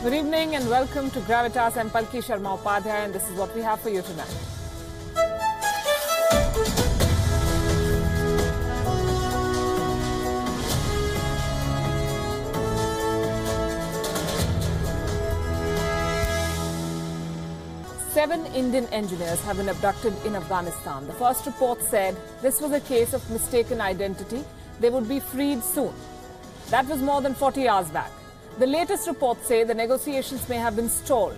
Good evening and welcome to Gravitas. I'm Palki Sharma Upadhyay and this is what we have for you tonight. Seven Indian engineers have been abducted in Afghanistan. The first report said this was a case of mistaken identity. They would be freed soon. That was more than 40 hours back. The latest reports say the negotiations may have been stalled.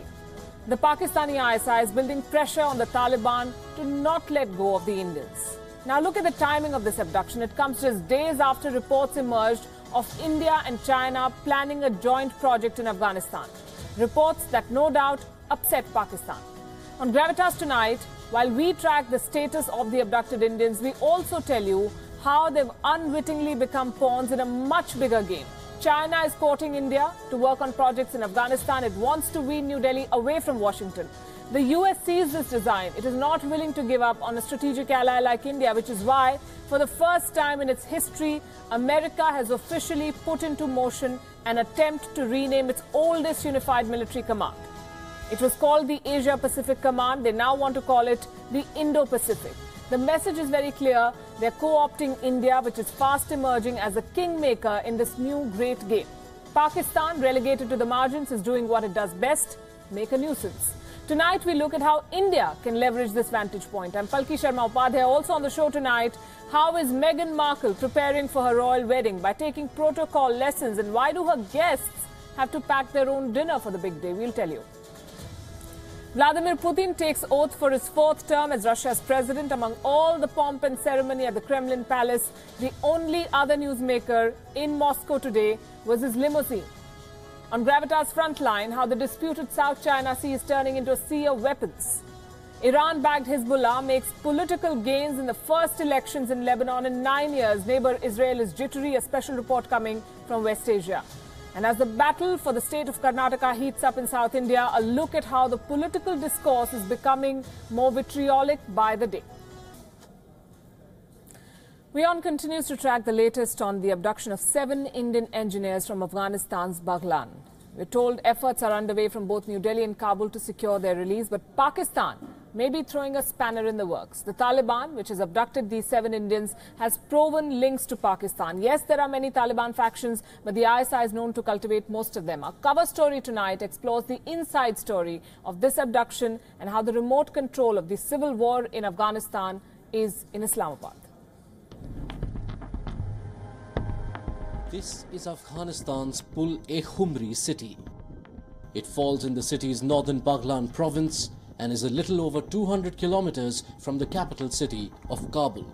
The Pakistani ISI is building pressure on the Taliban to not let go of the Indians. Now look at the timing of this abduction. It comes just days after reports emerged of India and China planning a joint project in Afghanistan. Reports that no doubt upset Pakistan. On Gravitas tonight, while we track the status of the abducted Indians, we also tell you how they've unwittingly become pawns in a much bigger game. China is courting India to work on projects in Afghanistan. It wants to wean New Delhi away from Washington. The US sees this design. It is not willing to give up on a strategic ally like India, which is why, for the first time in its history, America has officially put into motion an attempt to rename its oldest unified military command. It was called the Asia-Pacific Command. They now want to call it the Indo-Pacific. The message is very clear. They're co-opting India, which is fast emerging as a kingmaker in this new great game. Pakistan, relegated to the margins, is doing what it does best, make a nuisance. Tonight, we look at how India can leverage this vantage point. I'm Palki Sharma Upadhyay. Also on the show tonight, how is Meghan Markle preparing for her royal wedding by taking protocol lessons? And why do her guests have to pack their own dinner for the big day? We'll tell you. Vladimir Putin takes oath for his fourth term as Russia's president. Among all the pomp and ceremony at the Kremlin Palace, the only other newsmaker in Moscow today was his limousine. On Gravitas Frontline, how the disputed South China Sea is turning into a sea of weapons. Iran-backed Hezbollah makes political gains in the first elections in Lebanon in 9 years. Neighbor Israel is jittery. A special report coming from West Asia. And as the battle for the state of Karnataka heats up in South India, a look at how the political discourse is becoming more vitriolic by the day. WION continues to track the latest on the abduction of 7 Indian engineers from Afghanistan's Baghlan. We're told efforts are underway from both New Delhi and Kabul to secure their release, but Pakistan may be throwing a spanner in the works. The Taliban, which has abducted these 7 Indians, has proven links to Pakistan. Yes, there are many Taliban factions, but the ISI is known to cultivate most of them. Our cover story tonight explores the inside story of this abduction and how the remote control of the civil war in Afghanistan is in Islamabad. This is Afghanistan's Pul-e-Khumri city. It falls in the city's northern Baghlan province and is a little over 200 kilometers from the capital city of Kabul.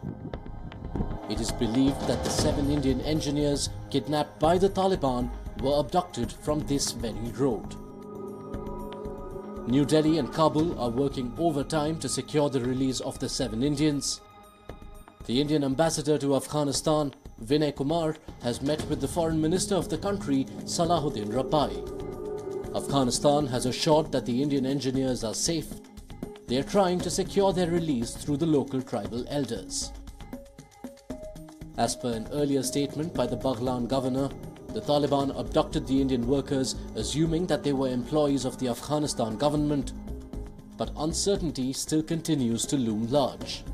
It is believed that the 7 Indian engineers kidnapped by the Taliban were abducted from this very road. New Delhi and Kabul are working overtime to secure the release of the 7 Indians. The Indian ambassador to Afghanistan, Vinay Kumar, has met with the foreign minister of the country, Salahuddin Rabbai. Afghanistan has assured that the Indian engineers are safe. They are trying to secure their release through the local tribal elders. As per an earlier statement by the Baghlan governor, the Taliban abducted the Indian workers, assuming that they were employees of the Afghanistan government. But uncertainty still continues to loom large.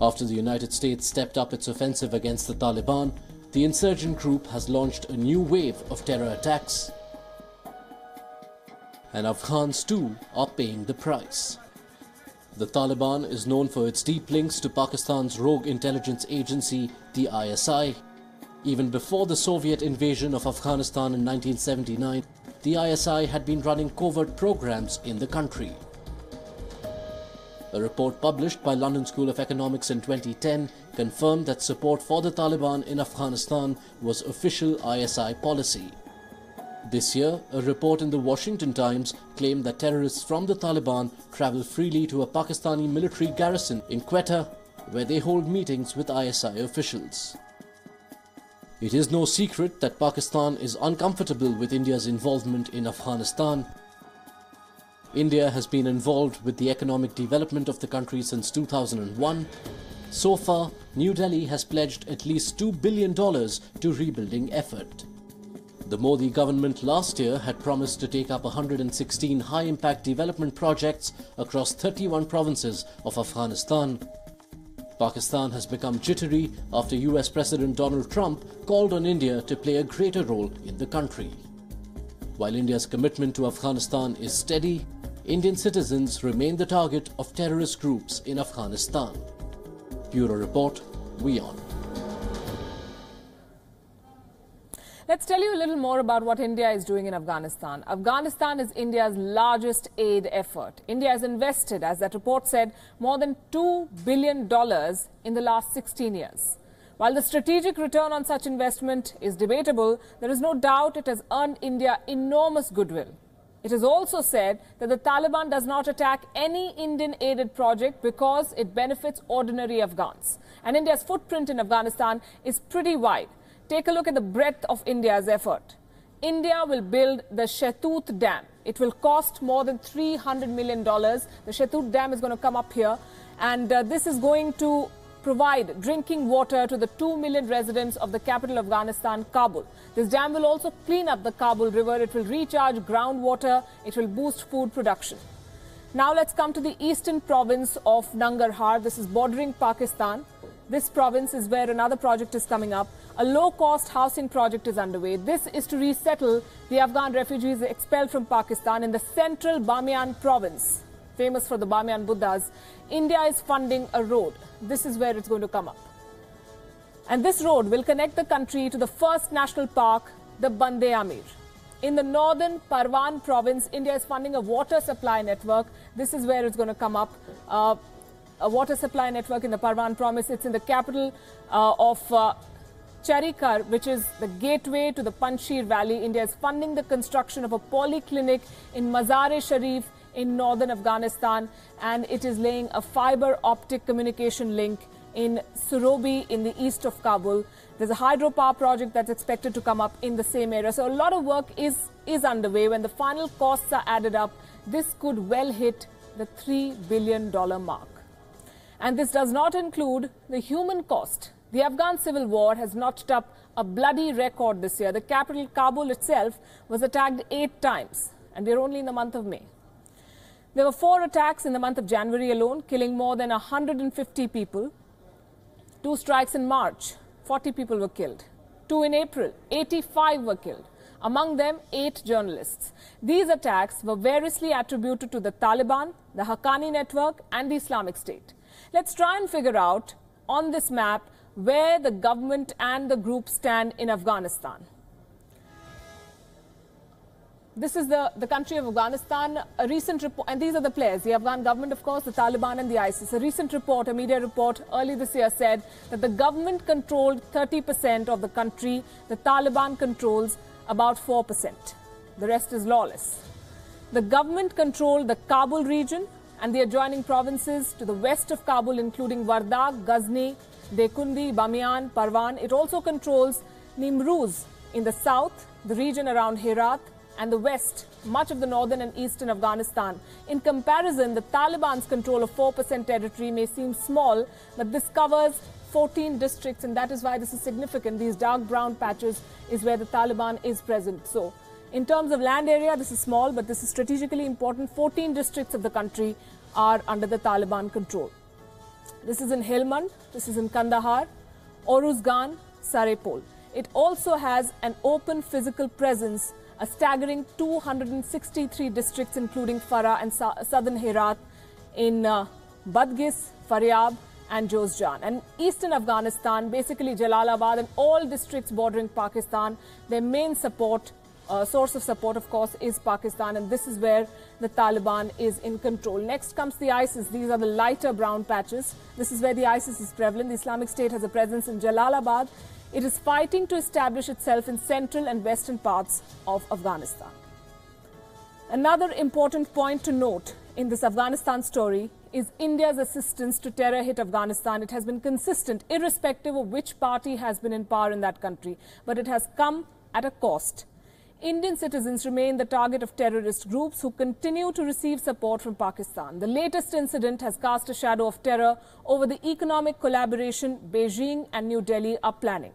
After the United States stepped up its offensive against the Taliban, the insurgent group has launched a new wave of terror attacks. And Afghans too are paying the price. The Taliban is known for its deep links to Pakistan's rogue intelligence agency, the ISI. Even before the Soviet invasion of Afghanistan in 1979, the ISI had been running covert programs in the country. A report published by London School of Economics in 2010 confirmed that support for the Taliban in Afghanistan was official ISI policy. This year, a report in the Washington Times claimed that terrorists from the Taliban travel freely to a Pakistani military garrison in Quetta, where they hold meetings with ISI officials. It is no secret that Pakistan is uncomfortable with India's involvement in Afghanistan. India has been involved with the economic development of the country since 2001. So far, New Delhi has pledged at least $2 billion to rebuilding effort. The Modi government last year had promised to take up 116 high-impact development projects across 31 provinces of Afghanistan. Pakistan has become jittery after US President Donald Trump called on India to play a greater role in the country. While India's commitment to Afghanistan is steady, Indian citizens remain the target of terrorist groups in Afghanistan. Bureau Report, WION. Let's tell you a little more about what India is doing in Afghanistan. Afghanistan is India's largest aid effort. India has invested, as that report said, more than $2 billion in the last 16 years. While the strategic return on such investment is debatable, there is no doubt it has earned India enormous goodwill. It is also said that the Taliban does not attack any Indian-aided project because it benefits ordinary Afghans. And India's footprint in Afghanistan is pretty wide. Take a look at the breadth of India's effort. India will build the Shetut Dam. It will cost more than $300 million. The Shetut Dam is going to come up here, and this is going to provide drinking water to the 2 million residents of the capital of Afghanistan, Kabul. This dam will also clean up the Kabul River. It will recharge groundwater. It will boost food production. Now let's come to the eastern province of Nangarhar. This is bordering Pakistan. This province is where another project is coming up. A low-cost housing project is underway. This is to resettle the Afghan refugees expelled from Pakistan in the central Bamiyan province, famous for the Bamiyan Buddhas. India is funding a road. This is where it's going to come up. And this road will connect the country to the first national park, the Bande Amir. In the northern Parwan province, India is funding a water supply network. This is where it's going to come up. A water supply network in the Parwan province. It's in the capital of Charikar, which is the gateway to the Panjshir Valley. India is funding the construction of a polyclinic in Mazar-e-Sharif in northern Afghanistan, and it is laying a fiber optic communication link in Surobi in the east of Kabul. There's a hydropower project that's expected to come up in the same area. So a lot of work is underway. When the final costs are added up, this could well hit the $3 billion mark. And this does not include the human cost. The Afghan civil war has notched up a bloody record this year. The capital, Kabul itself, was attacked 8 times, and we're only in the month of May. There were 4 attacks in the month of January alone, killing more than 150 people. 2 strikes in March, 40 people were killed. 2 in April, 85 were killed. Among them, 8 journalists. These attacks were variously attributed to the Taliban, the Haqqani network, and the Islamic State. Let's try and figure out on this map where the government and the group stand in Afghanistan. This is the country of Afghanistan. A recent report, and these are the players, the Afghan government, of course, the Taliban and the ISIS. A recent report, a media report early this year said that the government controlled 30% of the country. The Taliban controls about 4%. The rest is lawless. The government controlled the Kabul region and the adjoining provinces to the west of Kabul, including Wardak, Ghazni, Dekundi, Bamiyan, Parwan. It also controls Nimruz in the south, the region around Herat, and the west, much of the northern and eastern Afghanistan. In comparison, the Taliban's control of 4% territory may seem small, but this covers 14 districts, and that is why this is significant. These dark brown patches is where the Taliban is present. So, in terms of land area, this is small, but this is strategically important. 14 districts of the country are under the Taliban control. This is in Helmand, this is in Kandahar, Oruzgan, Sarepol. It also has an open physical presence, a staggering 263 districts, including Farah and southern Herat, in Badghis, Faryab, and Jozjan. And eastern Afghanistan, basically Jalalabad and all districts bordering Pakistan, their main source of support, of course, is Pakistan, and this is where the Taliban is in control. Next comes the ISIS. These are the lighter brown patches. This is where the ISIS is prevalent. The Islamic State has a presence in Jalalabad. It is fighting to establish itself in central and western parts of Afghanistan. Another important point to note in this Afghanistan story is India's assistance to terror-hit Afghanistan. It has been consistent, irrespective of which party has been in power in that country, but it has come at a cost. Indian citizens remain the target of terrorist groups who continue to receive support from Pakistan. The latest incident has cast a shadow of terror over the economic collaboration Beijing and New Delhi are planning.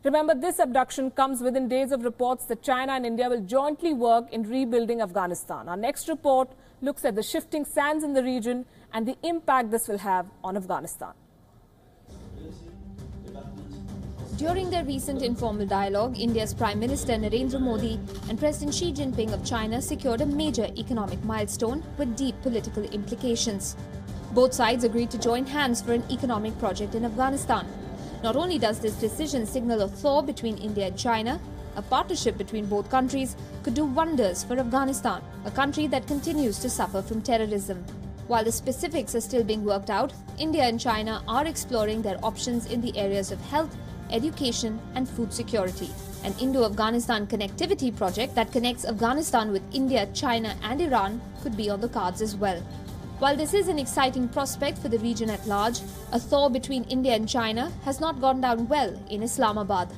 Remember, this abduction comes within days of reports that China and India will jointly work in rebuilding Afghanistan. Our next report looks at the shifting sands in the region and the impact this will have on Afghanistan. During their recent informal dialogue, India's Prime Minister Narendra Modi and President Xi Jinping of China secured a major economic milestone with deep political implications. Both sides agreed to join hands for an economic project in Afghanistan. Not only does this decision signal a thaw between India and China, a partnership between both countries could do wonders for Afghanistan, a country that continues to suffer from terrorism. While the specifics are still being worked out, India and China are exploring their options in the areas of health, education and food security. An Indo-Afghanistan connectivity project that connects Afghanistan with India, China and Iran could be on the cards as well. While this is an exciting prospect for the region at large, a thaw between India and China has not gone down well in Islamabad.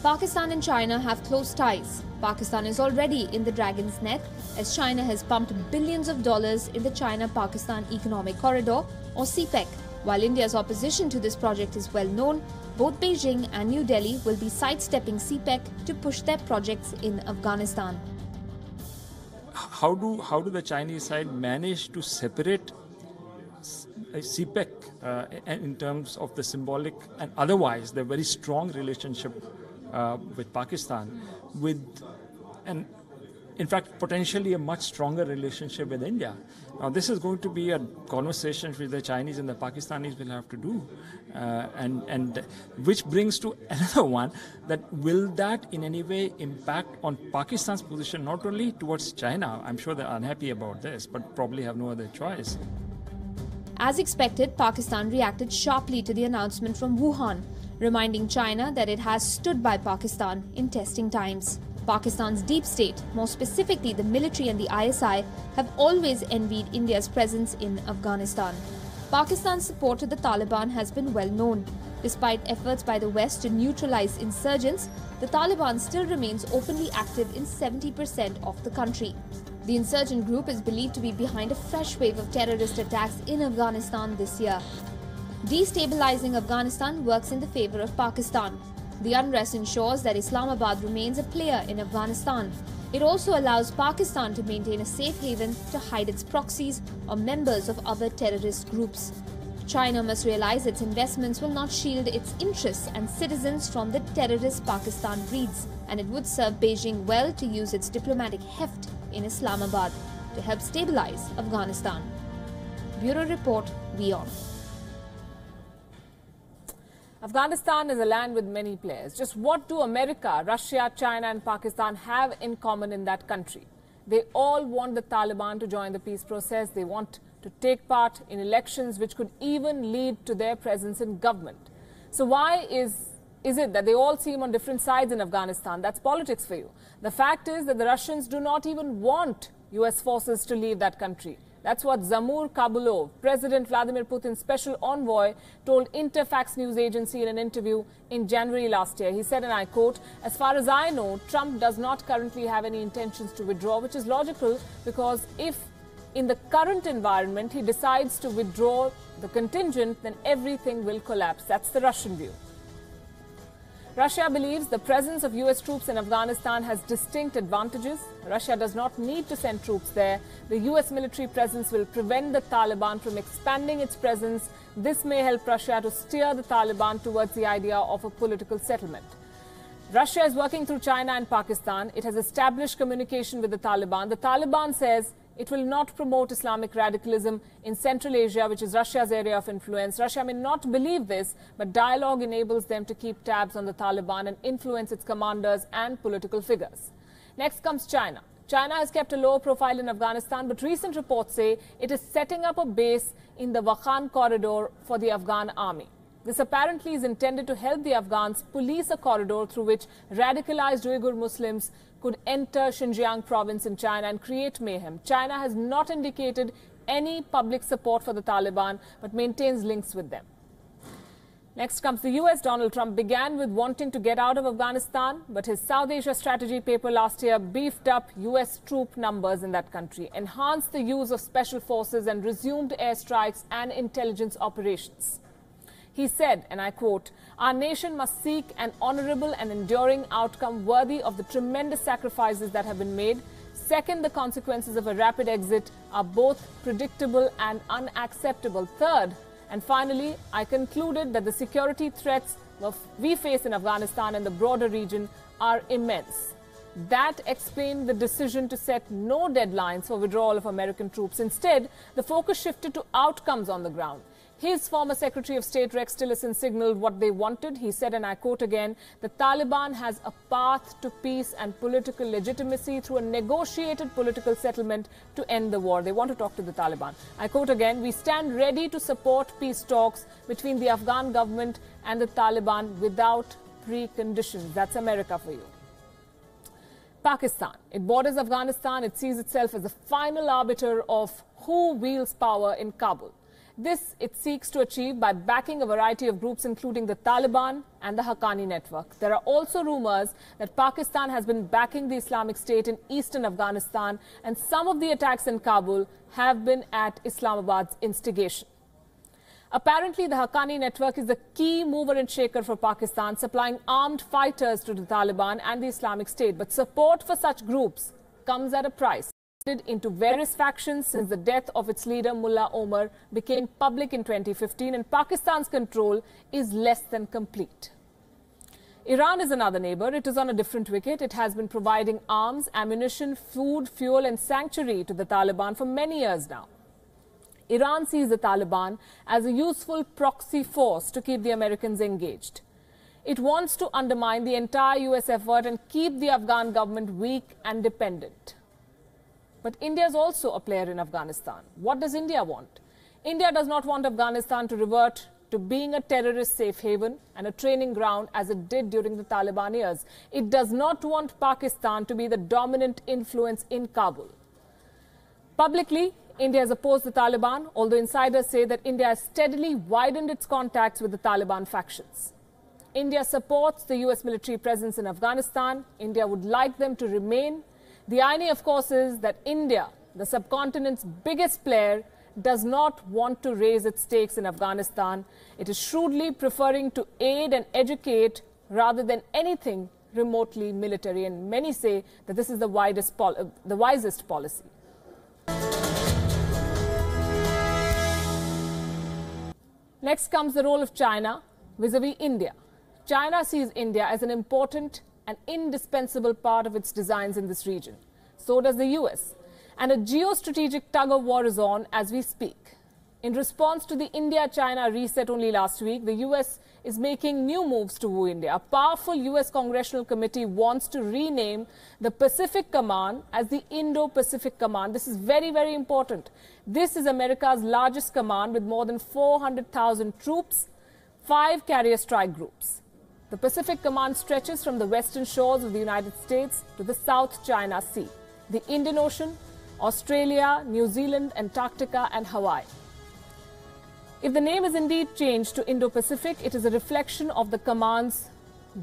Pakistan and China have close ties. Pakistan is already in the dragon's net as China has pumped billions of dollars in the China-Pakistan Economic Corridor or CPEC. While India's opposition to this project is well known, both Beijing and New Delhi will be sidestepping CPEC to push their projects in Afghanistan. How do the Chinese side manage to separate CPEC in terms of the symbolic and otherwise the very strong relationship with Pakistan, with and in fact potentially a much stronger relationship with India? Now this is going to be a conversation which the Chinese and the Pakistanis will have to do, and which brings to another one, that will that in any way impact on Pakistan's position not only towards China? I'm sure they're unhappy about this, but probably have no other choice. As expected, Pakistan reacted sharply to the announcement from Wuhan, reminding China that it has stood by Pakistan in testing times. Pakistan's deep state, more specifically the military and the ISI, have always envied India's presence in Afghanistan. Pakistan's support to the Taliban has been well known. Despite efforts by the West to neutralize insurgents, the Taliban still remains openly active in 70% of the country. The insurgent group is believed to be behind a fresh wave of terrorist attacks in Afghanistan this year. Destabilizing Afghanistan works in the favor of Pakistan. The unrest ensures that Islamabad remains a player in Afghanistan. It also allows Pakistan to maintain a safe haven to hide its proxies or members of other terrorist groups. China must realize its investments will not shield its interests and citizens from the terrorist Pakistan breeds, and it would serve Beijing well to use its diplomatic heft in Islamabad to help stabilize Afghanistan. Bureau Report, WION. Afghanistan is a land with many players. Just what do America, Russia, China and Pakistan have in common in that country? They all want the Taliban to join the peace process. They want to take part in elections which could even lead to their presence in government. So why is it that they all seem on different sides in Afghanistan? That's politics for you. The fact is that the Russians do not even want US forces to leave that country. That's what Zamur Kabulov, President Vladimir Putin's special envoy, told Interfax news agency in an interview in January last year. He said, and I quote, "As far as I know, Trump does not currently have any intentions to withdraw," which is logical because if in the current environment he decides to withdraw the contingent, then everything will collapse. That's the Russian view. Russia believes the presence of US troops in Afghanistan has distinct advantages. Russia does not need to send troops there. The US military presence will prevent the Taliban from expanding its presence. This may help Russia to steer the Taliban towards the idea of a political settlement. Russia is working through China and Pakistan. It has established communication with the Taliban. The Taliban says it will not promote Islamic radicalism in Central Asia, which is Russia's area of influence. Russia may not believe this, but dialogue enables them to keep tabs on the Taliban and influence its commanders and political figures. Next comes China. China has kept a low profile in Afghanistan, but recent reports say it is setting up a base in the Wakhan corridor for the Afghan army. This apparently is intended to help the Afghans police a corridor through which radicalized Uyghur Muslims could enter Xinjiang province in China and create mayhem. China has not indicated any public support for the Taliban, but maintains links with them. Next comes the US. Donald Trump began with wanting to get out of Afghanistan, but his South Asia strategy paper last year beefed up US troop numbers in that country, enhanced the use of special forces and resumed airstrikes and intelligence operations. He said, and I quote, "Our nation must seek an honorable and enduring outcome worthy of the tremendous sacrifices that have been made. Second, the consequences of a rapid exit are both predictable and unacceptable. Third, and finally, I concluded that the security threats we face in Afghanistan and the broader region are immense." That explained the decision to set no deadlines for withdrawal of American troops. Instead, the focus shifted to outcomes on the ground. His former Secretary of State Rex Tillerson signaled what they wanted. He said, and I quote again, "The Taliban has a path to peace and political legitimacy through a negotiated political settlement to end the war." They want to talk to the Taliban. I quote again, "We stand ready to support peace talks between the Afghan government and the Taliban without preconditions." That's America for you. Pakistan. It borders Afghanistan. It sees itself as the final arbiter of who wields power in Kabul. This it seeks to achieve by backing a variety of groups, including the Taliban and the Haqqani network. There are also rumors that Pakistan has been backing the Islamic State in eastern Afghanistan, and some of the attacks in Kabul have been at Islamabad's instigation. Apparently, the Haqqani network is the key mover and shaker for Pakistan, supplying armed fighters to the Taliban and the Islamic State. But support for such groups comes at a price. Into various factions since the death of its leader Mullah Omar became public in 2015, and Pakistan's control is less than complete. Iran is another neighbor. It is on a different wicket. It has been providing arms, ammunition, food, fuel and sanctuary to the Taliban for many years now. Iran sees the Taliban as a useful proxy force to keep the Americans engaged. It wants to undermine the entire US effort and keep the Afghan government weak and dependent. But India is also a player in Afghanistan. What does India want? India does not want Afghanistan to revert to being a terrorist safe haven and a training ground as it did during the Taliban years. It does not want Pakistan to be the dominant influence in Kabul. Publicly, India has opposed the Taliban, although insiders say that India has steadily widened its contacts with the Taliban factions. India supports the US military presence in Afghanistan. India would like them to remain. The irony, of course, is that India, the subcontinent's biggest player, does not want to raise its stakes in Afghanistan. It is shrewdly preferring to aid and educate rather than anything remotely military. And many say that this is the wisest policy. Next comes the role of China vis-a-vis India. China sees India as an important and indispensable part of its designs in this region. So does the US. And a geostrategic tug-of-war is on as we speak. In response to the India-China reset only last week, the US is making new moves to woo India. A powerful US Congressional Committee wants to rename the Pacific Command as the Indo-Pacific Command. This is very, very important. This is America's largest command with more than 400,000 troops, 5 carrier strike groups. The Pacific Command stretches from the western shores of the United States to the South China Sea, the Indian Ocean, Australia, New Zealand, Antarctica and Hawaii. If the name is indeed changed to Indo-Pacific, it is a reflection of the command's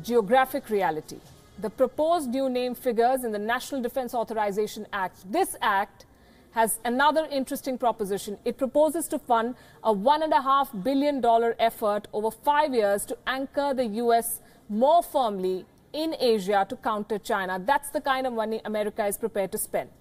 geographic reality. The proposed new name figures in the National Defense Authorization Act. This act has another interesting proposition. It proposes to fund a $1.5 billion effort over 5 years to anchor the US more firmly in Asia to counter China. That's the kind of money America is prepared to spend.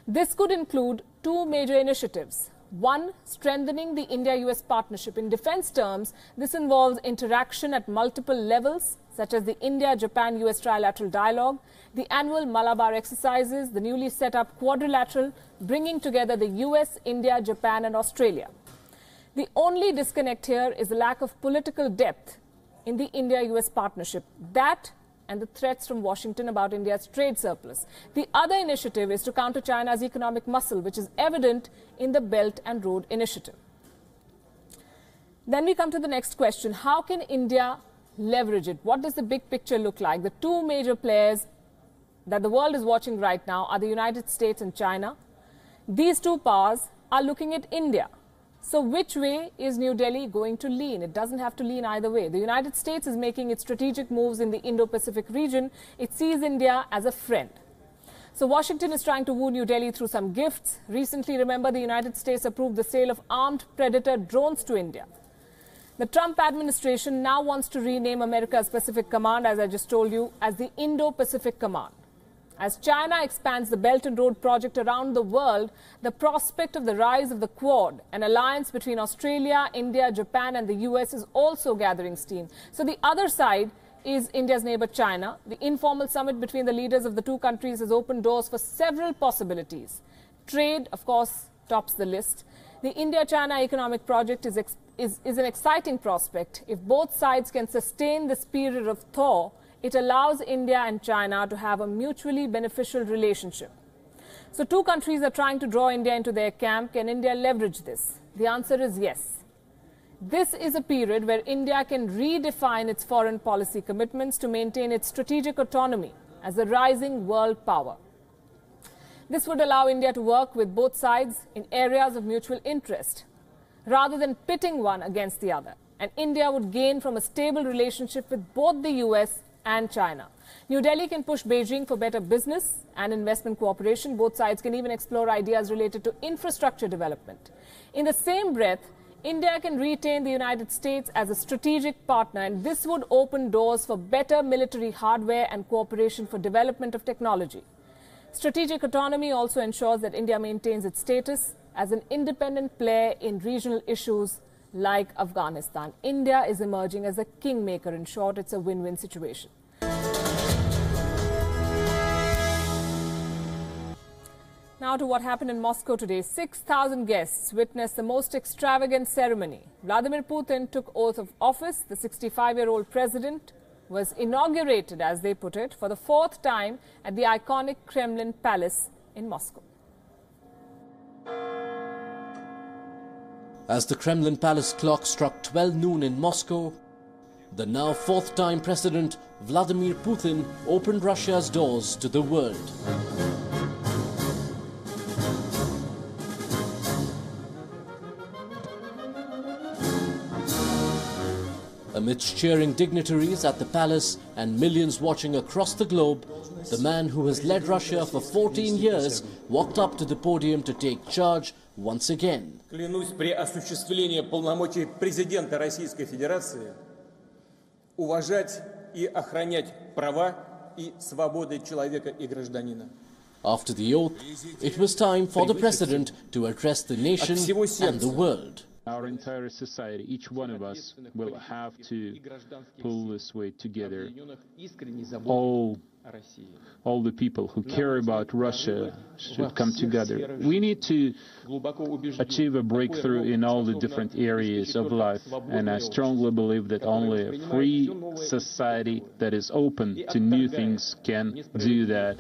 This could include 2 major initiatives. One, strengthening the India-US partnership. In defense terms, this involves interaction at multiple levels, such as the India-Japan-US trilateral dialogue, the annual Malabar exercises, the newly set up quadrilateral, bringing together the US, India, Japan and Australia. The only disconnect here is the lack of political depth in the India-US partnership. That and the threats from Washington about India's trade surplus. The other initiative is to counter China's economic muscle, which is evident in the Belt and Road Initiative. Then we come to the next question. How can India leverage it? What does the big picture look like? The 2 major players that the world is watching right now are the United States and China. These 2 powers are looking at India. So which way is New Delhi going to lean? It doesn't have to lean either way. The United States is making its strategic moves in the Indo-Pacific region. It sees India as a friend. So Washington is trying to woo New Delhi through some gifts. Recently, remember, the United States approved the sale of armed Predator drones to India. The Trump administration now wants to rename America's Pacific Command, as I just told you, as the Indo-Pacific Command. As China expands the Belt and Road project around the world, the prospect of the rise of the Quad, an alliance between Australia, India, Japan and the US, is also gathering steam. So the other side is India's neighbor China. The informal summit between the leaders of the two countries has opened doors for several possibilities. Trade, of course, tops the list. The India-China economic project is an exciting prospect. If both sides can sustain this period of thaw, it allows India and China to have a mutually beneficial relationship. So two countries are trying to draw India into their camp. Can India leverage this? The answer is yes. This is a period where India can redefine its foreign policy commitments to maintain its strategic autonomy as a rising world power. This would allow India to work with both sides in areas of mutual interest, rather than pitting one against the other. And India would gain from a stable relationship with both the US and China. New Delhi can push Beijing for better business and investment cooperation. Both sides can even explore ideas related to infrastructure development. In the same breath, India can retain the United States as a strategic partner, and this would open doors for better military hardware and cooperation for development of technology. Strategic autonomy also ensures that India maintains its status as an independent player in regional issues like Afghanistan. India is emerging as a kingmaker. In short, it's a win-win situation. Now to what happened in Moscow today. 6,000 guests witnessed the most extravagant ceremony. Vladimir Putin took oath of office. The 65-year-old president was inaugurated, as they put it, for the fourth time at the iconic Kremlin Palace in Moscow. As the Kremlin Palace clock struck 12 noon in Moscow, the now fourth-time President Vladimir Putin opened Russia's doors to the world. Amidst cheering dignitaries at the palace and millions watching across the globe, the man who has led Russia for 14 years walked up to the podium to take charge once again. Клянусь при осуществлении полномочий президента Российской Федерации уважать и охранять права и свободы человека и гражданина. After the oath, it was time for the president to address the nation and the world. Our entire society, each one of us, will have to pull this weight together. All the people who care about Russia should come together. We need to achieve a breakthrough in all the different areas of life, and I strongly believe that only a free society that is open to new things can do that.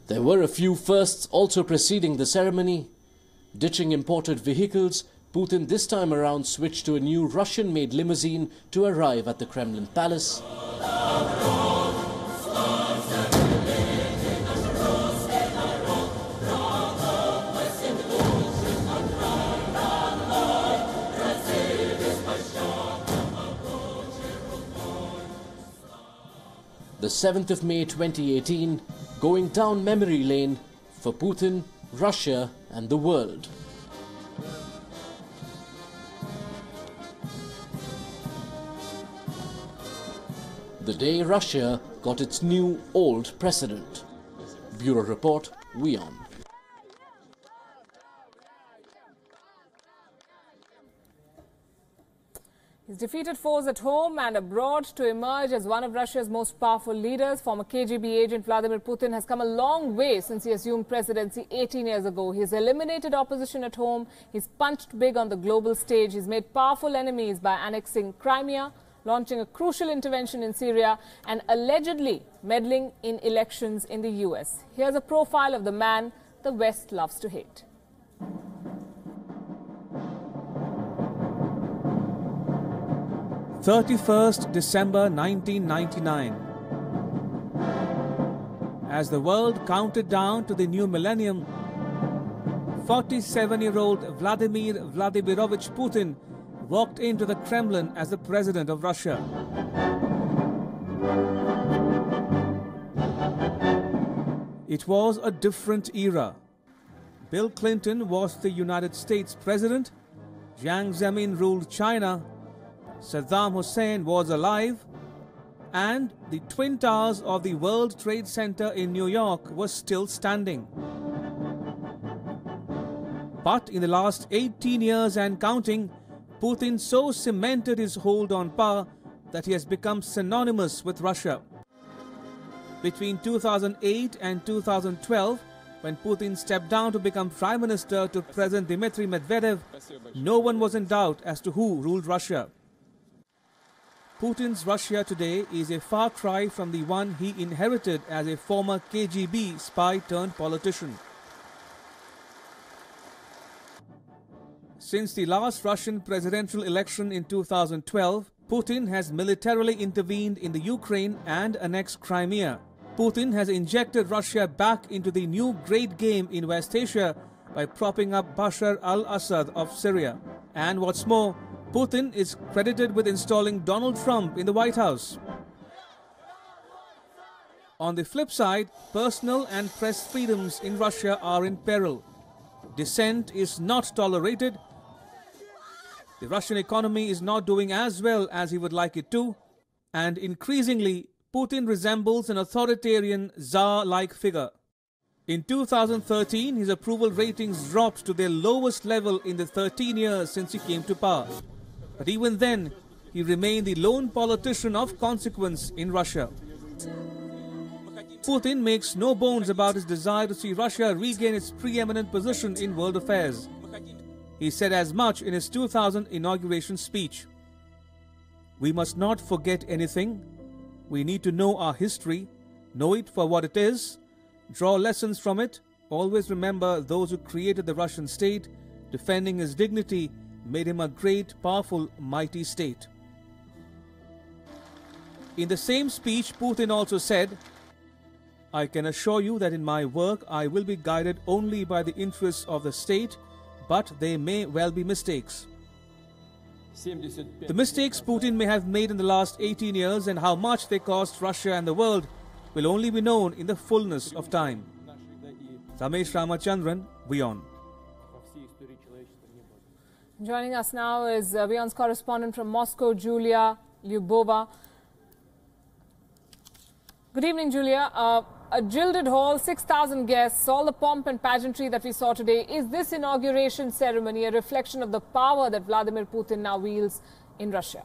There were a few firsts also preceding the ceremony. Ditching imported vehicles, Putin this time around switched to a new Russian-made limousine to arrive at the Kremlin Palace. The 7th of May 2018, going down memory lane for Putin, Russia and the world. The day Russia got its new old president. Bureau Report, WION. He's defeated foes at home and abroad to emerge as one of Russia's most powerful leaders. Former KGB agent Vladimir Putin has come a long way since he assumed presidency 18 years ago. He's eliminated opposition at home. He's punched big on the global stage. He's made powerful enemies by annexing Crimea, launching a crucial intervention in Syria, and allegedly meddling in elections in the US. Here's a profile of the man the West loves to hate. 31st December 1999. As the world counted down to the new millennium, 47-year-old Vladimir Vladimirovich Putin walked into the Kremlin as the president of Russia. It was a different era. Bill Clinton was the United States president. Jiang Zemin ruled China, Saddam Hussein was alive, and the Twin Towers of the World Trade Center in New York was still standing. But in the last 18 years and counting, Putin so cemented his hold on power that he has become synonymous with Russia. Between 2008 and 2012, when Putin stepped down to become Prime Minister to President Dmitry Medvedev, no one was in doubt as to who ruled Russia. Putin's Russia today is a far cry from the one he inherited as a former KGB spy turned politician. Since the last Russian presidential election in 2012, Putin has militarily intervened in the Ukraine and annexed Crimea. Putin has injected Russia back into the new great game in West Asia by propping up Bashar al-Assad of Syria. And what's more, Putin is credited with installing Donald Trump in the White House. On the flip side, personal and press freedoms in Russia are in peril. Dissent is not tolerated. The Russian economy is not doing as well as he would like it to, and increasingly, Putin resembles an authoritarian Tsar-like figure. In 2013, his approval ratings dropped to their lowest level in the 13 years since he came to power. But even then, he remained the lone politician of consequence in Russia. Putin makes no bones about his desire to see Russia regain its preeminent position in world affairs. He said as much in his 2000 inauguration speech. We must not forget anything. We need to know our history, know it for what it is, draw lessons from it, always remember those who created the Russian state, defending his dignity, made him a great, powerful, mighty state. In the same speech, Putin also said, I can assure you that in my work I will be guided only by the interests of the state, but there may well be mistakes. The mistakes Putin may have made in the last 18 years and how much they cost Russia and the world will only be known in the fullness of time. Ramesh Ramachandran, WION. Joining us now is WION's correspondent from Moscow, Julia Lyubova. Good evening, Julia. A gilded hall, 6,000 guests, all the pomp and pageantry that we saw today. Is this inauguration ceremony a reflection of the power that Vladimir Putin now wields in Russia?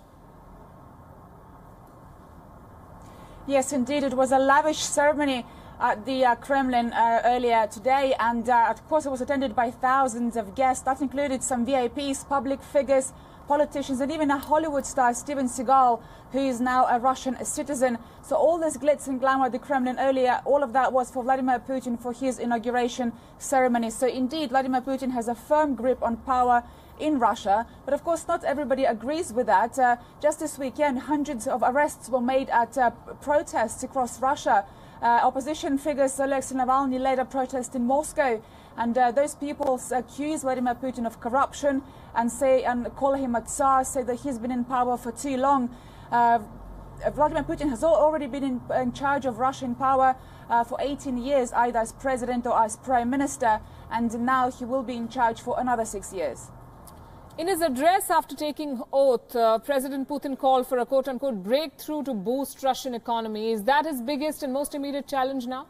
Yes, indeed. It was a lavish ceremony at the Kremlin earlier today. And of course, it was attended by thousands of guests. That included some VIPs, public figures, politicians, and even a Hollywood star, Steven Seagal, who is now a Russian citizen. So all this glitz and glamour at the Kremlin earlier, all of that was for Vladimir Putin for his inauguration ceremony. So indeed, Vladimir Putin has a firm grip on power in Russia. But of course, not everybody agrees with that. Just this weekend, hundreds of arrests were made at protests across Russia. Opposition figures Alexei Navalny led a protest in Moscow. And those people accuse Vladimir Putin of corruption and call him a Tsar, say that he's been in power for too long. Vladimir Putin has already been in charge of Russian power for 18 years, either as president or as prime minister, and now he will be in charge for another 6 years. In his address after taking oath, President Putin called for a quote-unquote breakthrough to boost Russian economy. Is that his biggest and most immediate challenge now?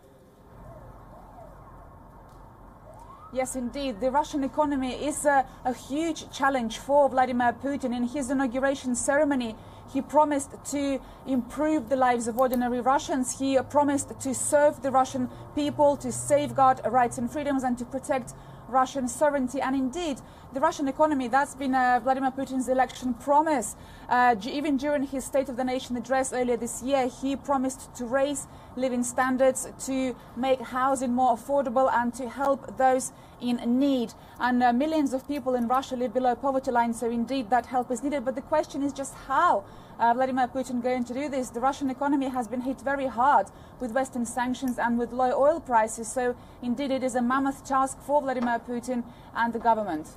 Yes, indeed. The Russian economy is a huge challenge for Vladimir Putin. In his inauguration ceremony, he promised to improve the lives of ordinary Russians. He promised to serve the Russian people, to safeguard rights and freedoms, and to protect Russian sovereignty. And indeed, the Russian economy, that's been Vladimir Putin's election promise. Even during his State of the Nation address earlier this year, he promised to raise living standards, to make housing more affordable, and to help those in need. And millions of people in Russia live below poverty line, so indeed that help is needed. But the question is just how Vladimir Putin going to do this? The Russian economy has been hit very hard with Western sanctions and with low oil prices. So indeed it is a mammoth task for Vladimir Putin and the government.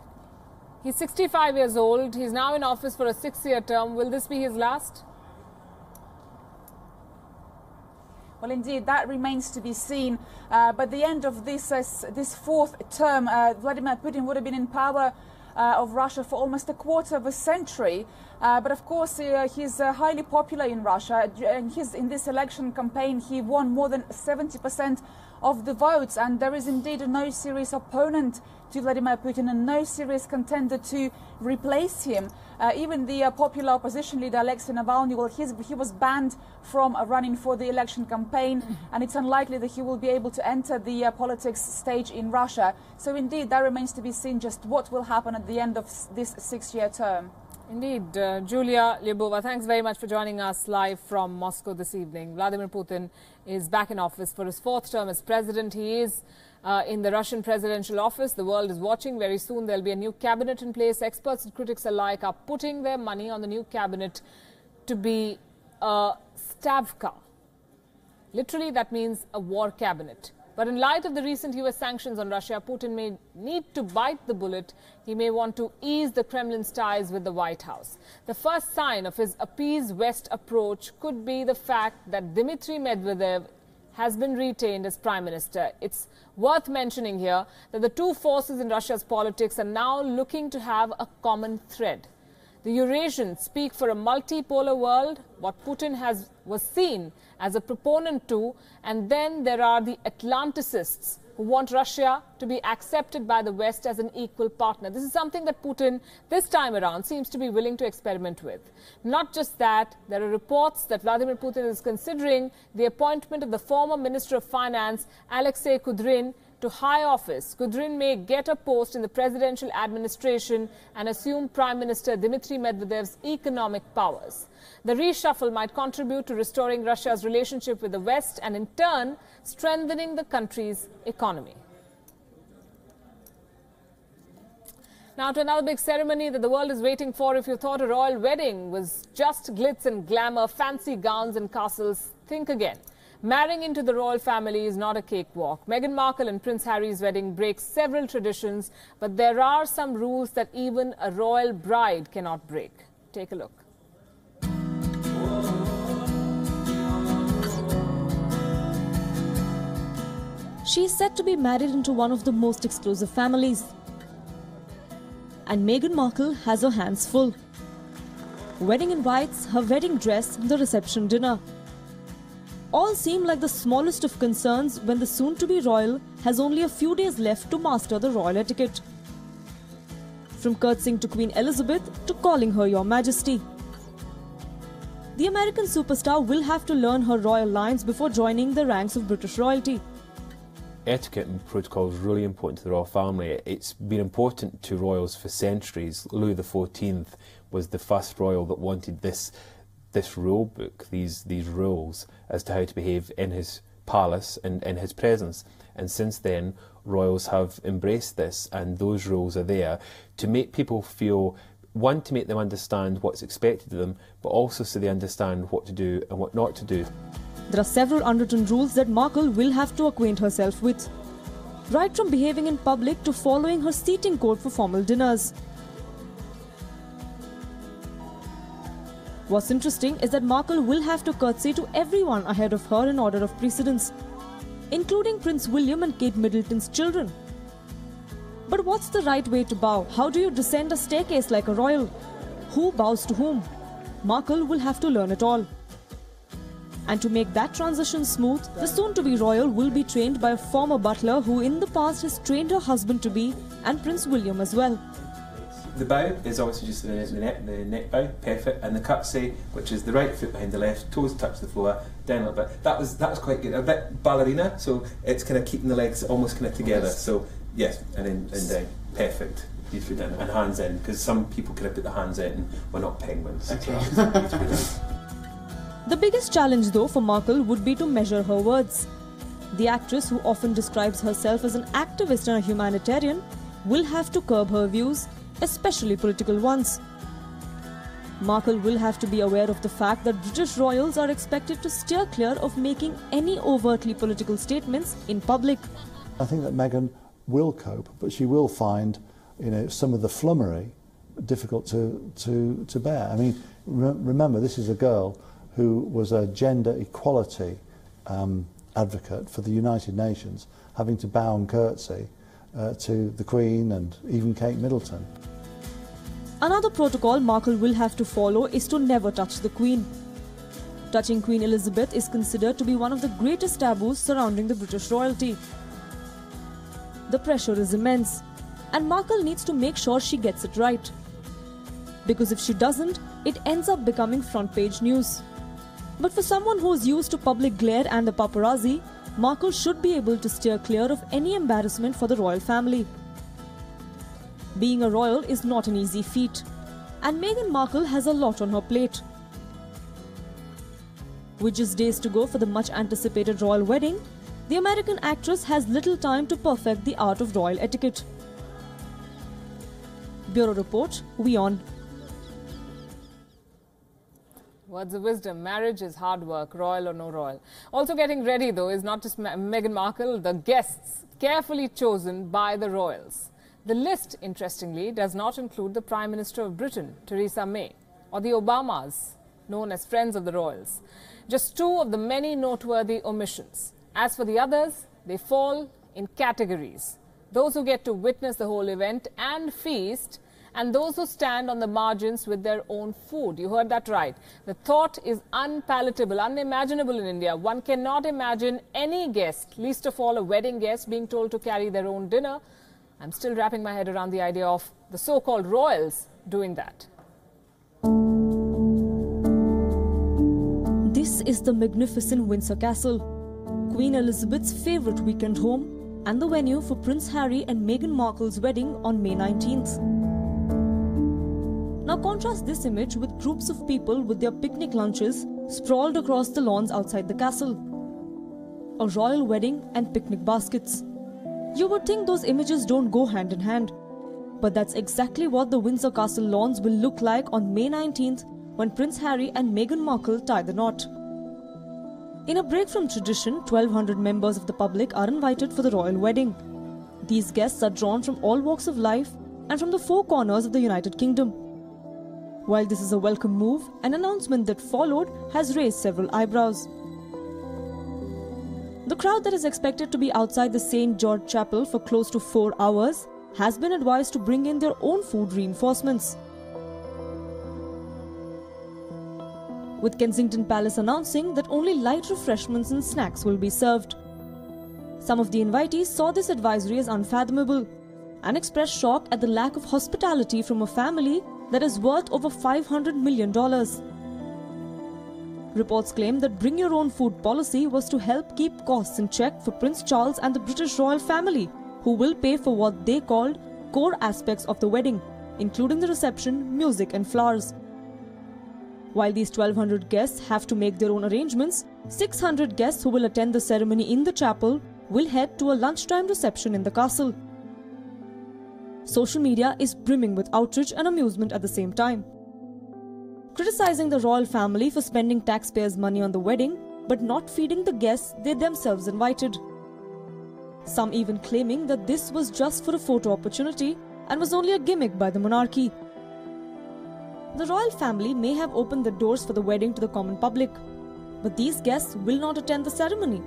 He's 65 years old. He's now in office for a 6-year term. Will this be his last? Well, indeed, that remains to be seen. But the end of this fourth term, Vladimir Putin would have been in power of Russia for almost a quarter of a century. But of course, he's highly popular in Russia. In this election campaign, he won more than 70% of the votes, and there is indeed no serious opponent to Vladimir Putin and no serious contender to replace him. Even the popular opposition leader Alexei Navalny, well, he was banned from running for the election campaign, and it's unlikely that he will be able to enter the politics stage in Russia. So indeed, that remains to be seen just what will happen at the end of this 6-year term. Indeed. Julia Lyubova, thanks very much for joining us live from Moscow this evening. Vladimir Putin is back in office for his 4th term as president. He is in the Russian presidential office. The world is watching. Very soon there'll be a new cabinet in place. Experts and critics alike are putting their money on the new cabinet to be a stavka. Literally, that means a war cabinet. But in light of the recent US sanctions on Russia, Putin may need to bite the bullet. He may want to ease the Kremlin's ties with the White House. The first sign of his appease West approach could be the fact that Dmitry Medvedev has been retained as prime minister. It's worth mentioning here that the two forces in Russia's politics are now looking to have a common thread. The Eurasians speak for a multipolar world, what Putin was seen as a proponent to, and then there are the Atlanticists who want Russia to be accepted by the West as an equal partner. This is something that Putin, this time around, seems to be willing to experiment with. Not just that, there are reports that Vladimir Putin is considering the appointment of the former Minister of Finance, Alexei Kudrin, to high office. Kudrin may get a post in the presidential administration and assume Prime Minister Dmitry Medvedev's economic powers. The reshuffle might contribute to restoring Russia's relationship with the West and in turn strengthening the country's economy. Now to another big ceremony that the world is waiting for. If you thought a royal wedding was just glitz and glamour, fancy gowns and castles, think again. Marrying into the royal family is not a cakewalk. Meghan Markle and Prince Harry's wedding breaks several traditions, but there are some rules that even a royal bride cannot break. Take a look. She is said to be married into one of the most exclusive families. And Meghan Markle has her hands full. Wedding invites, her wedding dress, the reception dinner. All seem like the smallest of concerns when the soon-to-be royal has only a few days left to master the royal etiquette. From curtsying to Queen Elizabeth to calling her Your Majesty. The American superstar will have to learn her royal lines before joining the ranks of British royalty. Etiquette and protocol is really important to the royal family. It's been important to royals for centuries. Louis XIV was the first royal that wanted this rule book, these rules as to how to behave in his palace and in his presence. And since then, royals have embraced this, and those rules are there to make people feel, one, to make them understand what's expected of them, but also so they understand what to do and what not to do. There are several unwritten rules that Markle will have to acquaint herself with. Right from behaving in public to following her seating code for formal dinners. What's interesting is that Markle will have to curtsy to everyone ahead of her in order of precedence, including Prince William and Kate Middleton's children. But what's the right way to bow? How do you descend a staircase like a royal? Who bows to whom? Markle will have to learn it all. And to make that transition smooth, the soon-to-be royal will be trained by a former butler who in the past has trained her husband-to-be and Prince William as well. The bow is obviously just the neck bow, perfect, and the curtsy, which is the right foot behind the left, toes touch the floor, down a little bit. That was quite good, a bit ballerina, so it's kind of keeping the legs almost kind of together. So yes, and down, perfect. Beautifully done, and hands in, because some people kind of put the hands in, and we're not penguins. Okay. The biggest challenge though for Markle would be to measure her words. The actress, who often describes herself as an activist and a humanitarian, will have to curb her views, especially political ones. Markle will have to be aware of the fact that British royals are expected to steer clear of making any overtly political statements in public. I think that Meghan will cope, but she will find, some of the flummery difficult to bear. I mean, remember, this is a girl who was a gender equality advocate for the United Nations, having to bow and curtsy to the Queen and even Kate Middleton. Another protocol Markle will have to follow is to never touch the Queen. Touching Queen Elizabeth is considered to be one of the greatest taboos surrounding the British royalty. The pressure is immense, and Markle needs to make sure she gets it right. Because if she doesn't, it ends up becoming front-page news. But for someone who is used to public glare and the paparazzi, Markle should be able to steer clear of any embarrassment for the royal family. Being a royal is not an easy feat, and Meghan Markle has a lot on her plate. With just days to go for the much-anticipated royal wedding, the American actress has little time to perfect the art of royal etiquette. Bureau Report, WION. Words of wisdom. Marriage is hard work, royal or no royal. Also getting ready, though, is not just Meghan Markle, the guests carefully chosen by the royals. The list, interestingly, does not include the Prime Minister of Britain, Theresa May, or the Obamas, known as friends of the royals. Just two of the many noteworthy omissions. As for the others, they fall in categories. Those who get to witness the whole event and feast, and those who stand on the margins with their own food. You heard that right. The thought is unpalatable, unimaginable in India. One cannot imagine any guest, least of all a wedding guest, being told to carry their own dinner. I'm still wrapping my head around the idea of the so-called royals doing that. This is the magnificent Windsor Castle, Queen Elizabeth's favourite weekend home and the venue for Prince Harry and Meghan Markle's wedding on May 19th. Now contrast this image with groups of people with their picnic lunches sprawled across the lawns outside the castle. A royal wedding and picnic baskets. You would think those images don't go hand in hand, but that's exactly what the Windsor Castle lawns will look like on May 19th when Prince Harry and Meghan Markle tie the knot. In a break from tradition, 1,200 members of the public are invited for the royal wedding. These guests are drawn from all walks of life and from the four corners of the United Kingdom. While this is a welcome move, an announcement that followed has raised several eyebrows. The crowd that is expected to be outside the St. George Chapel for close to 4 hours has been advised to bring in their own food reinforcements. With Kensington Palace announcing that only light refreshments and snacks will be served. Some of the invitees saw this advisory as unfathomable and expressed shock at the lack of hospitality from a family that is worth over $500 million. Reports claim that bring your own food policy was to help keep costs in check for Prince Charles and the British royal family, who will pay for what they called core aspects of the wedding, including the reception, music and flowers. While these 1,200 guests have to make their own arrangements, 600 guests who will attend the ceremony in the chapel will head to a lunchtime reception in the castle. Social media is brimming with outrage and amusement at the same time, criticizing the royal family for spending taxpayers' money on the wedding but not feeding the guests they themselves invited. Some even claiming that this was just for a photo opportunity and was only a gimmick by the monarchy. The royal family may have opened the doors for the wedding to the common public, but these guests will not attend the ceremony.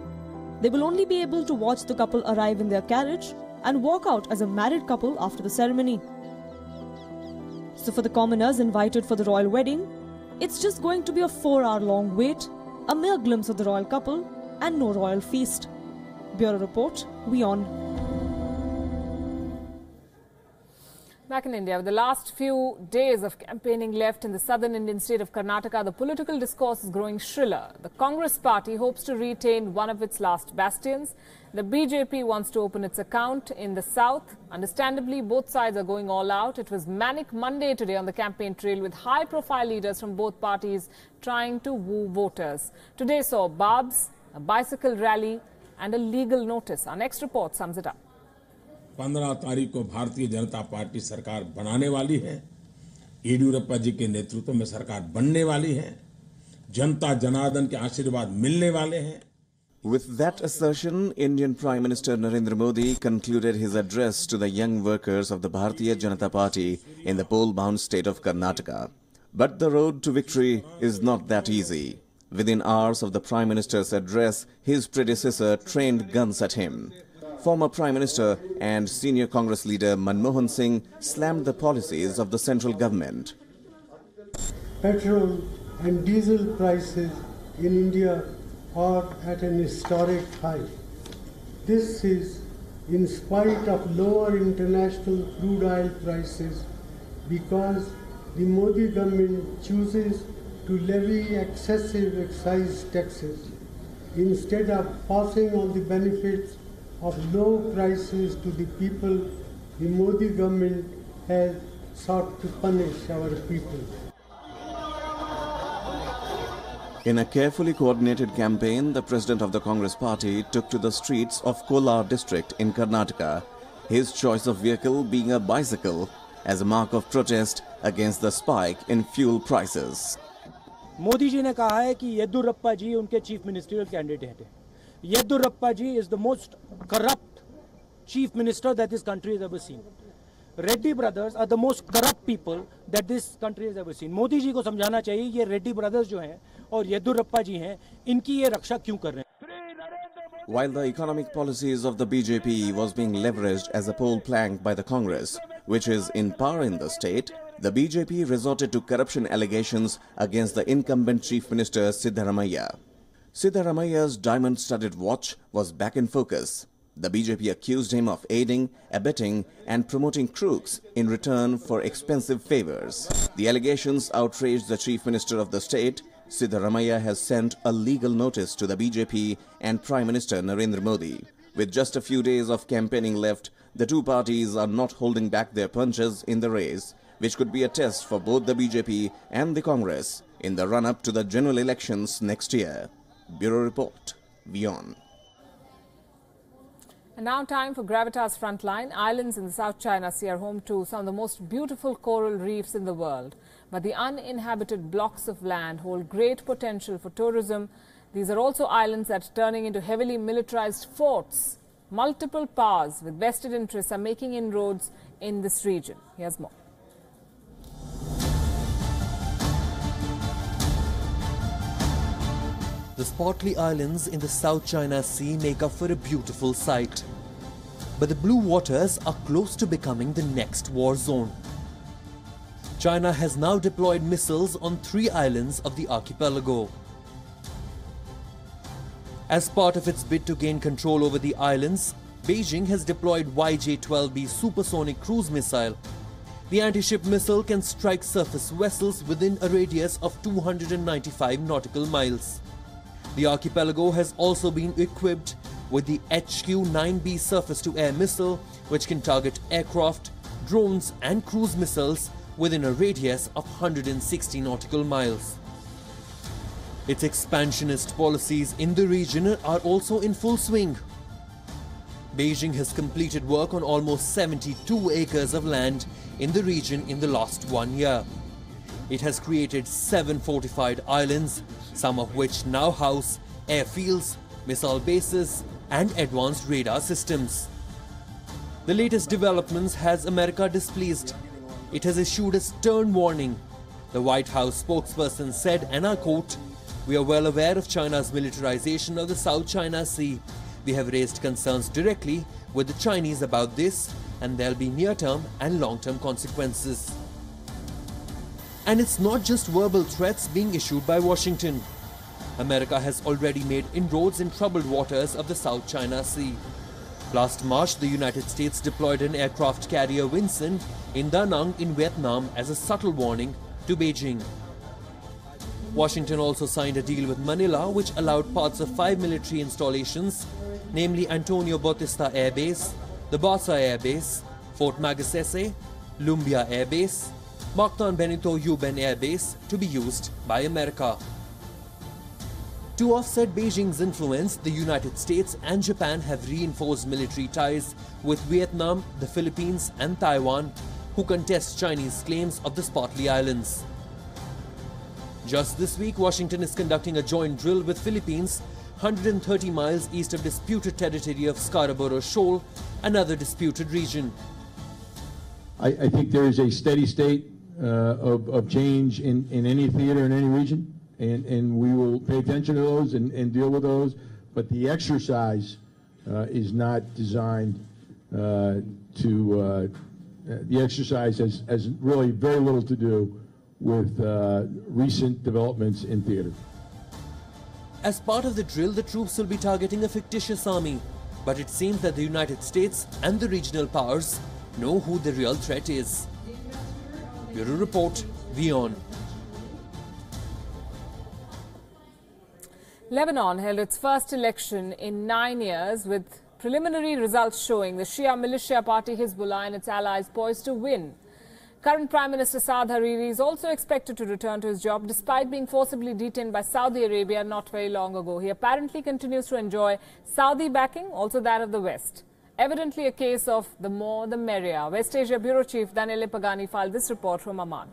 They will only be able to watch the couple arrive in their carriage and walk out as a married couple after the ceremony. So for the commoners invited for the royal wedding, it's just going to be a 4-hour-long wait, a mere glimpse of the royal couple, and no royal feast. Bureau Report, WION. Back in India, with the last few days of campaigning left in the southern Indian state of Karnataka, the political discourse is growing shriller. The Congress party hopes to retain one of its last bastions. The BJP wants to open its account in the south. Understandably, both sides are going all out. It was Manic Monday today on the campaign trail with high-profile leaders from both parties trying to woo voters. Today saw barbs, a bicycle rally and a legal notice. Our next report sums it up. 15 तारीख को Bharatiya Janata party सरकार बनाने वाली है। येडियुरप्पा जी के नेतृत्व में सरकार बनने वाली है। जनता जनार्दन के आशीर्वाद मिलने वाले हैं। With that assertion, Indian Prime Minister Narendra Modi concluded his address to the young workers of the Bharatiya Janata Party in the poll-bound state of Karnataka. But the road to victory is not that easy. Within hours of the Prime Minister's address, his predecessor trained guns at him. Former Prime Minister and senior Congress leader Manmohan Singh slammed the policies of the central government. Petrol and diesel prices in India are at an historic high. This is in spite of lower international crude oil prices because the Modi government chooses to levy excessive excise taxes instead of passing on the benefits of low prices to the people. The Modi government has sought to punish our people. In a carefully coordinated campaign, the president of the Congress party took to the streets of Kolar district in Karnataka, his choice of vehicle being a bicycle as a mark of protest against the spike in fuel prices. Modi ji ने कहा है कि येदियुरप्पा जी उनके chief ministerial candidate हैं. येदियुरप्पा जी is the most corrupt chief minister that this country has ever seen. Reddy brothers are the most corrupt people that this country has ever seen. Modi ji को समझाना चाहिए ये रेड्डी ब्रदर्स जो हैं और येदियुरप्पा जी हैं, इनकी ये रक्षा क्यों कर रहे हैं. While the economic policies of the BJP was being leveraged as a pole plank by the Congress, which is in power in the state, the BJP resorted to corruption allegations against the incumbent Chief Minister Siddaramaiah. Siddaramaiah's diamond-studded watch was back in focus. The BJP accused him of aiding, abetting and promoting crooks in return for expensive favors. The allegations outraged the Chief Minister of the state. Siddaramaiah has sent a legal notice to the BJP and Prime Minister Narendra Modi. With just a few days of campaigning left, the two parties are not holding back their punches in the race, which could be a test for both the BJP and the Congress in the run-up to the general elections next year. Bureau Report, WION. And now time for Gravitas Frontline. Islands in the South China Sea are home to some of the most beautiful coral reefs in the world. But the uninhabited blocks of land hold great potential for tourism. These are also islands that are turning into heavily militarized forts. Multiple powers with vested interests are making inroads in this region. Here's more. The Spratly Islands in the South China Sea make up for a beautiful sight. But the blue waters are close to becoming the next war zone. China has now deployed missiles on 3 islands of the archipelago. As part of its bid to gain control over the islands, Beijing has deployed YJ-12B supersonic cruise missile. The anti-ship missile can strike surface vessels within a radius of 295 nautical miles. The archipelago has also been equipped with the HQ-9B surface-to-air missile, which can target aircraft, drones and cruise missiles within a radius of 160 nautical miles. Its expansionist policies in the region are also in full swing. Beijing has completed work on almost 72 acres of land in the region in the last 1 year. It has created 7 fortified islands, some of which now house airfields, missile bases and advanced radar systems. The latest developments has America displeased. It has issued a stern warning. The White House spokesperson said, and I quote, "We are well aware of China's militarization of the South China Sea. We have raised concerns directly with the Chinese about this, and there'll be near-term and long-term consequences." And it's not just verbal threats being issued by Washington. America has already made inroads in troubled waters of the South China Sea. Last March, the United States deployed an aircraft carrier Vinson in Da Nang in Vietnam as a subtle warning to Beijing. Washington also signed a deal with Manila which allowed parts of 5 military installations, namely Antonio Bautista Air Base, the Basa Air Base, Fort Magsaysay, Lumbia Air Base, Mactan Benito Yuben Air Base, to be used by America. To offset Beijing's influence, the United States and Japan have reinforced military ties with Vietnam, the Philippines and Taiwan, who contest Chinese claims of the Spratly Islands. Just this week, Washington is conducting a joint drill with Philippines, 130 miles east of disputed territory of Scarborough Shoal, another disputed region. I think there is a steady state of change in any theater in any region. And we will pay attention to those and deal with those. But the exercise is not designed the exercise has really very little to do with recent developments in theater. As part of the drill, the troops will be targeting a fictitious army. But it seems that the United States and the regional powers know who the real threat is. Bureau Report, WION. Lebanon held its first election in 9 years, with preliminary results showing the Shia militia party Hezbollah and its allies poised to win. Current Prime Minister Saad Hariri is also expected to return to his job despite being forcibly detained by Saudi Arabia not very long ago. He apparently continues to enjoy Saudi backing, also that of the West. Evidently a case of the more the merrier. West Asia Bureau Chief Daniele Pagani filed this report from Amman.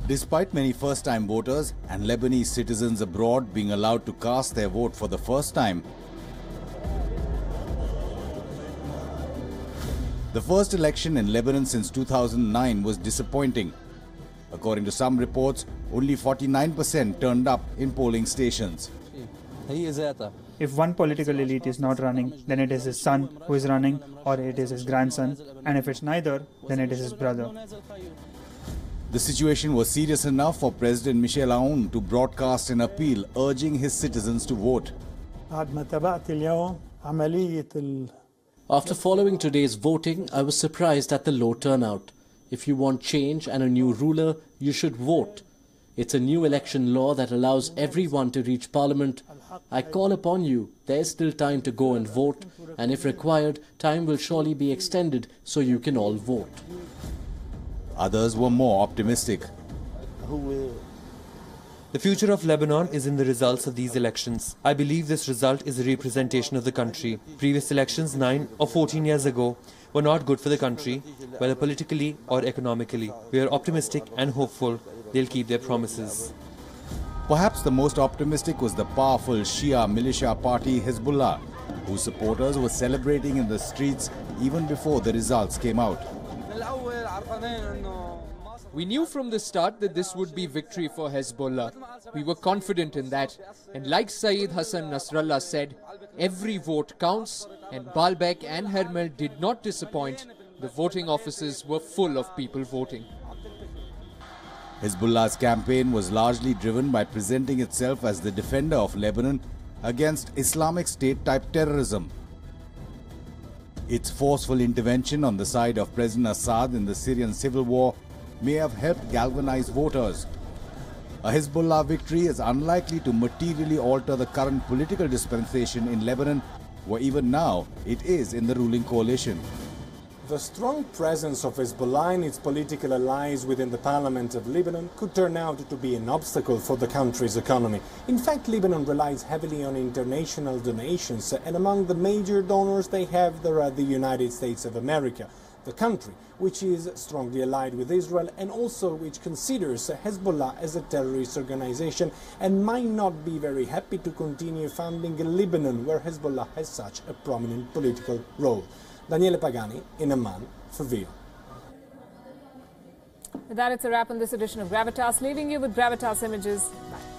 Despite many first-time voters and Lebanese citizens abroad being allowed to cast their vote for the first time, the first election in Lebanon since 2009 was disappointing. According to some reports, only 49% turned up in polling stations. If one political elite is not running, then it is his son who is running, or it is his grandson, and if it's neither, then it is his brother. The situation was serious enough for President Michel Aoun to broadcast an appeal urging his citizens to vote. After following today's voting, I was surprised at the low turnout. If you want change and a new ruler, you should vote. It's a new election law that allows everyone to reach parliament. I call upon you, there is still time to go and vote, and if required, time will surely be extended so you can all vote. Others were more optimistic. The future of Lebanon is in the results of these elections. I believe this result is a representation of the country. Previous elections 9 or 14 years ago were not good for the country, whether politically or economically. We are optimistic and hopeful they'll keep their promises. Perhaps the most optimistic was the powerful Shia militia party Hezbollah, whose supporters were celebrating in the streets even before the results came out. We knew from the start that this would be victory for Hezbollah. We were confident in that. And like Saeed Hassan Nasrallah said, every vote counts, and Baalbek and Hermel did not disappoint. The voting offices were full of people voting. Hezbollah's campaign was largely driven by presenting itself as the defender of Lebanon against Islamic State-type terrorism. Its forceful intervention on the side of President Assad in the Syrian civil war may have helped galvanize voters. A Hezbollah victory is unlikely to materially alter the current political dispensation in Lebanon, where even now it is in the ruling coalition. The strong presence of Hezbollah and its political allies within the parliament of Lebanon could turn out to be an obstacle for the country's economy. In fact, Lebanon relies heavily on international donations, and among the major donors they have there are the United States of America, the country which is strongly allied with Israel and also which considers Hezbollah as a terrorist organization and might not be very happy to continue funding Lebanon, where Hezbollah has such a prominent political role. Daniele Pagani in Amman for WION. With that, it's a wrap on this edition of Gravitas, leaving you with Gravitas images. Bye.